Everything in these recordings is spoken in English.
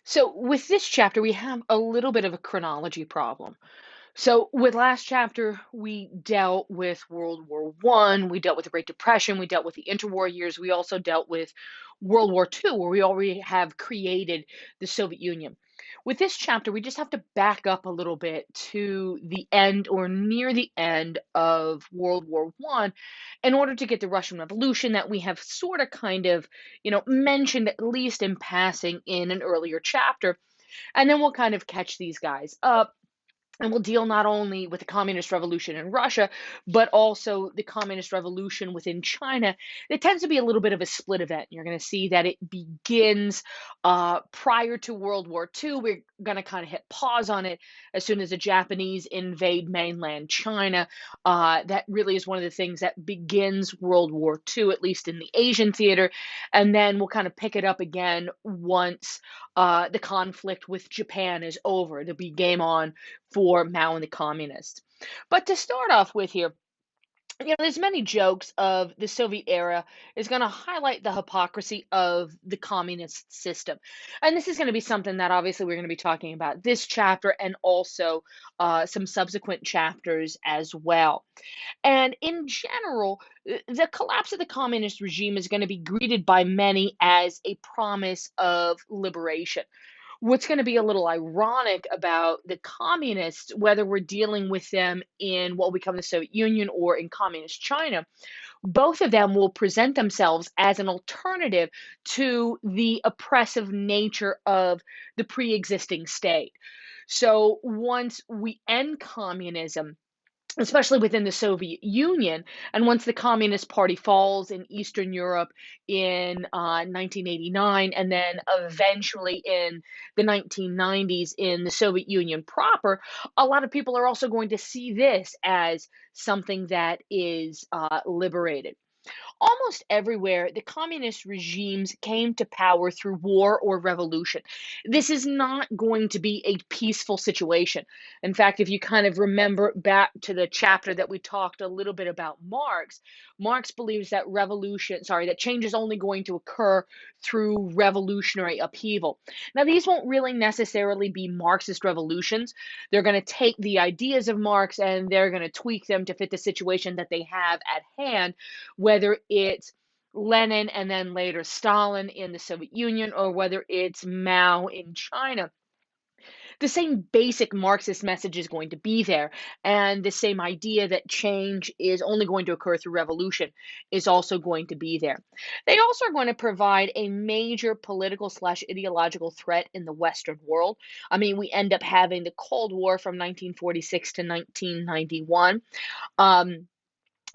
So, with this chapter, we have a little bit of a chronology problem. So, with last chapter, we dealt with World War One, we dealt with the Great Depression, we dealt with the interwar years, we also dealt with World War Two, where we already have created the Soviet Union. With this chapter, we just have to back up a little bit to the end or near the end of World War One in order to get the Russian Revolution that we have sort of kind of, mentioned at least in passing in an earlier chapter. And then we'll kind of catch these guys up and we'll deal not only with the communist revolution in Russia, but also the communist revolution within China. It tends to be a little bit of a split event. You're going to see that it begins prior to World War II. We're going to kind of hit pause on it as soon as the Japanese invade mainland China. That really is one of the things that begins World War II, at least in the Asian theater. And then we'll kind of pick it up again once the conflict with Japan is over. There'll be game on for Mao and the communists. But to start off with here, there's many jokes of the Soviet era is going to highlight the hypocrisy of the communist system. And this is going to be something that obviously we're going to be talking about this chapter and also some subsequent chapters as well. And in general, the collapse of the communist regime is going to be greeted by many as a promise of liberation. What's going to be a little ironic about the communists, whether we're dealing with them in what will become the Soviet Union or in communist China, both of them will present themselves as an alternative to the oppressive nature of the pre existing state. So once we end communism, especially within the Soviet Union. And once the Communist Party falls in Eastern Europe in 1989, and then eventually in the 1990s in the Soviet Union proper, a lot of people are also going to see this as something that is liberated. Almost everywhere, the communist regimes came to power through war or revolution. This is not going to be a peaceful situation. In fact, if you kind of remember back to the chapter that we talked a little bit about Marx, Marx believes that that change is only going to occur through revolutionary upheaval. Now, these won't really necessarily be Marxist revolutions. They're going to take the ideas of Marx and they're going to tweak them to fit the situation that they have at hand, whether it's Lenin and then later Stalin in the Soviet Union, or whether it's Mao in China. The same basic Marxist message is going to be there, and the same idea that change is only going to occur through revolution is also going to be there. They also are going to provide a major political slash ideological threat in the Western world. I mean, we end up having the Cold War from 1946 to 1991. Um,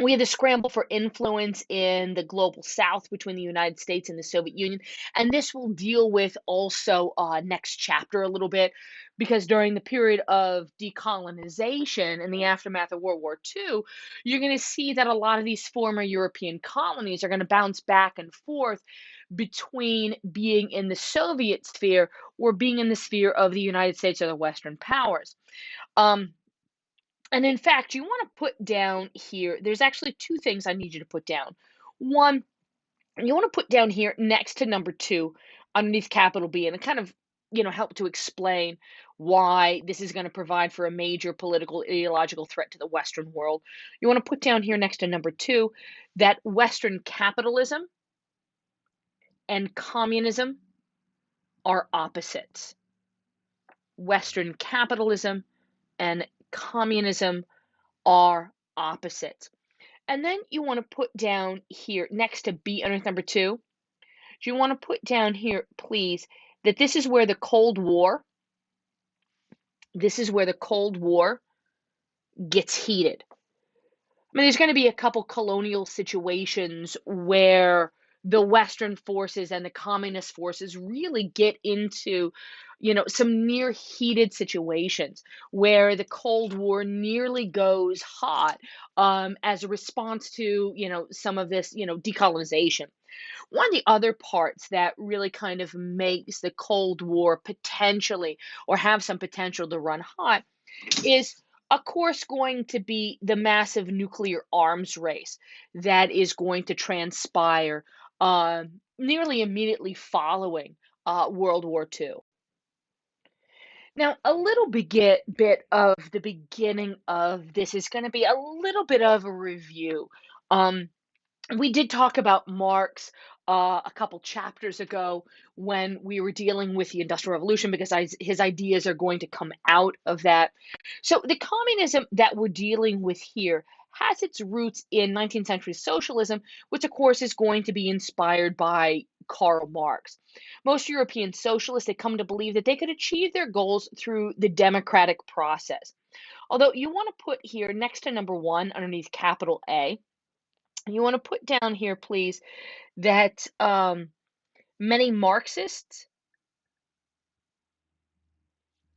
we had the scramble for influence in the global south between the United States and the Soviet Union. And this will deal with also next chapter a little bit, because during the period of decolonization in the aftermath of World War II, you're going to see that a lot of these former European colonies are going to bounce back and forth between being in the Soviet sphere or being in the sphere of the United States or the Western powers. Um, and in fact, you want to put down here, there's actually two things I need you to put down. One, you want to put down here next to number two, underneath capital B, and it kind of, help to explain why this is going to provide for a major political ideological threat to the Western world. You want to put down here next to number two that Western capitalism and communism are opposites. Western capitalism and communism are opposites. And then you want to put down here next to B underneath number two, you want to put down here, please, that this is where the Cold War gets heated. I mean, there's going to be a couple colonial situations where the Western forces and the communist forces really get into, some near heated situations where the Cold War nearly goes hot as a response to, some of this, decolonization. One of the other parts that really kind of makes the Cold War potentially or have some potential to run hot is, of course, going to be the massive nuclear arms race that is going to transpire nearly immediately following World War II. Now, a little bit of the beginning of this is going to be a little bit of a review. Um, we did talk about Marx a couple chapters ago when we were dealing with the Industrial Revolution because his ideas are going to come out of that. So, the communism that we're dealing with here has its roots in 19th century socialism, which, of course, is going to be inspired by Karl Marx. Most European socialists had come to believe that they could achieve their goals through the democratic process. Although you want to put here next to number one underneath capital A, you want to put down here, please, that many Marxists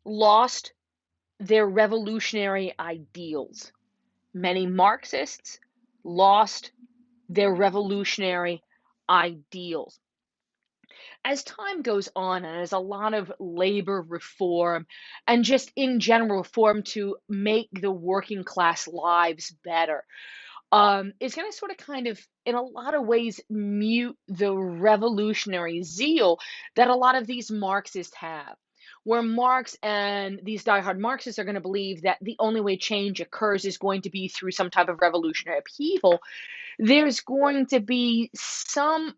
lost their revolutionary ideals. Many Marxists lost their revolutionary ideals. As time goes on, and as a lot of labor reform and just in general reform to make the working class lives better, is going to sort of kind of, in a lot of ways, mute the revolutionary zeal that a lot of these Marxists have. Where Marx and these diehard Marxists are going to believe that the only way change occurs is going to be through some type of revolutionary upheaval, there's going to be some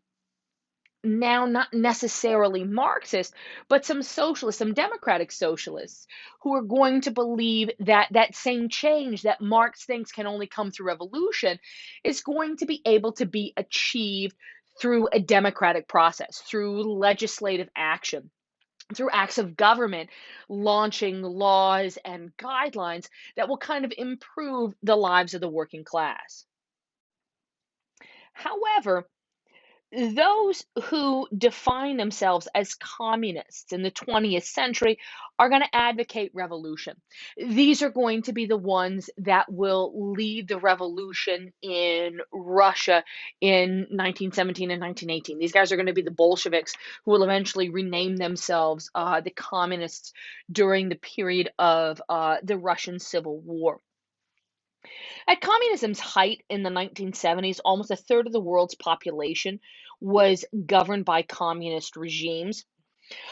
now not necessarily Marxist, but some socialists, some democratic socialists, who are going to believe that that same change that Marx thinks can only come through revolution is going to be able to be achieved through a democratic process, through legislative action, through acts of government, launching laws and guidelines that will kind of improve the lives of the working class. However, those who define themselves as communists in the 20th century are going to advocate revolution. These are going to be the ones that will lead the revolution in Russia in 1917 and 1918. These guys are going to be the Bolsheviks who will eventually rename themselves the communists during the period of the Russian Civil War. At communism's height in the 1970s, almost a third of the world's population was governed by communist regimes.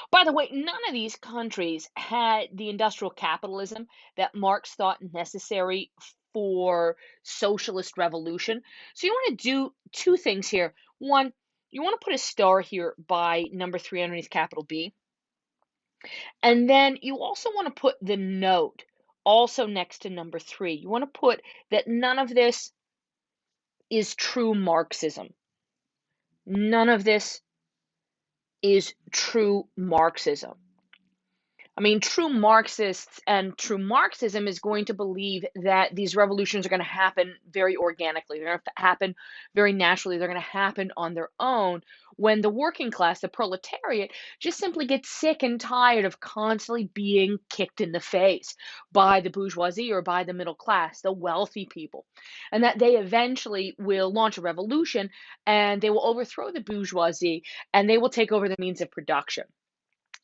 By the way, none of these countries had the industrial capitalism that Marx thought necessary for socialist revolution. So you want to do two things here. One, you want to put a star here by number three underneath capital B. And then you also want to put the note also next to number three. You want to put that none of this is true Marxism. None of this is true Marxism. I mean, true Marxists and true Marxism is going to believe that these revolutions are going to happen very organically. They're going to happen very naturally. They're going to happen on their own when the working class, the proletariat, just simply gets sick and tired of constantly being kicked in the face by the bourgeoisie or by the middle class, the wealthy people. And that they eventually will launch a revolution and they will overthrow the bourgeoisie and they will take over the means of production.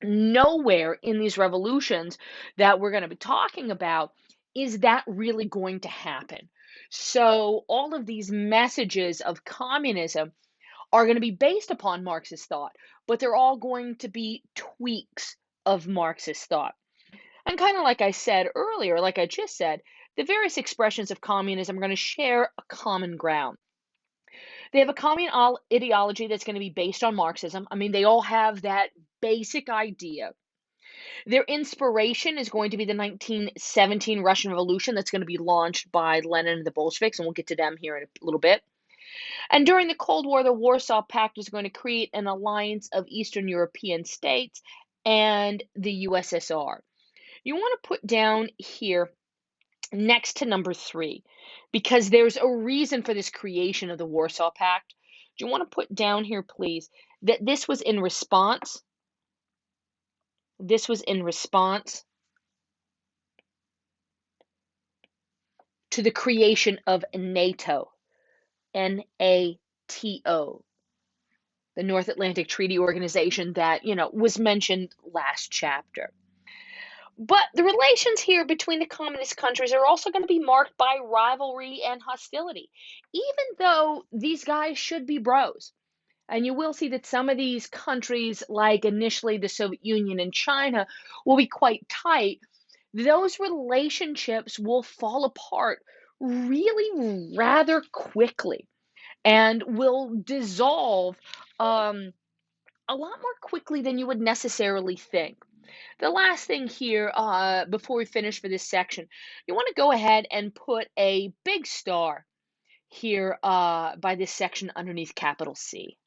Nowhere in these revolutions that we're going to be talking about is that really going to happen. So, all of these messages of communism are going to be based upon Marxist thought, but they're all going to be tweaks of Marxist thought. And kind of like I said earlier, like I just said, the various expressions of communism are going to share a common ground. They have a common ideology that's going to be based on Marxism. I mean, they all have that basic idea. Their inspiration is going to be the 1917 Russian Revolution that's going to be launched by Lenin and the Bolsheviks, and we'll get to them here in a little bit. And during the Cold War, the Warsaw Pact was going to create an alliance of Eastern European states and the USSR. You want to put down here next to number three, because there's a reason for this creation of the Warsaw Pact. Do you want to put down here, please, that this was in response? This was in response to the creation of NATO, NATO, the North Atlantic Treaty Organization that, was mentioned last chapter. But the relations here between the communist countries are also going to be marked by rivalry and hostility, even though these guys should be bros. And you will see that some of these countries, like initially the Soviet Union and China, will be quite tight. Those relationships will fall apart really rather quickly and will dissolve um, a lot more quickly than you would necessarily think. The last thing here, before we finish for this section, you want to go ahead and put a big star here by this section underneath capital C.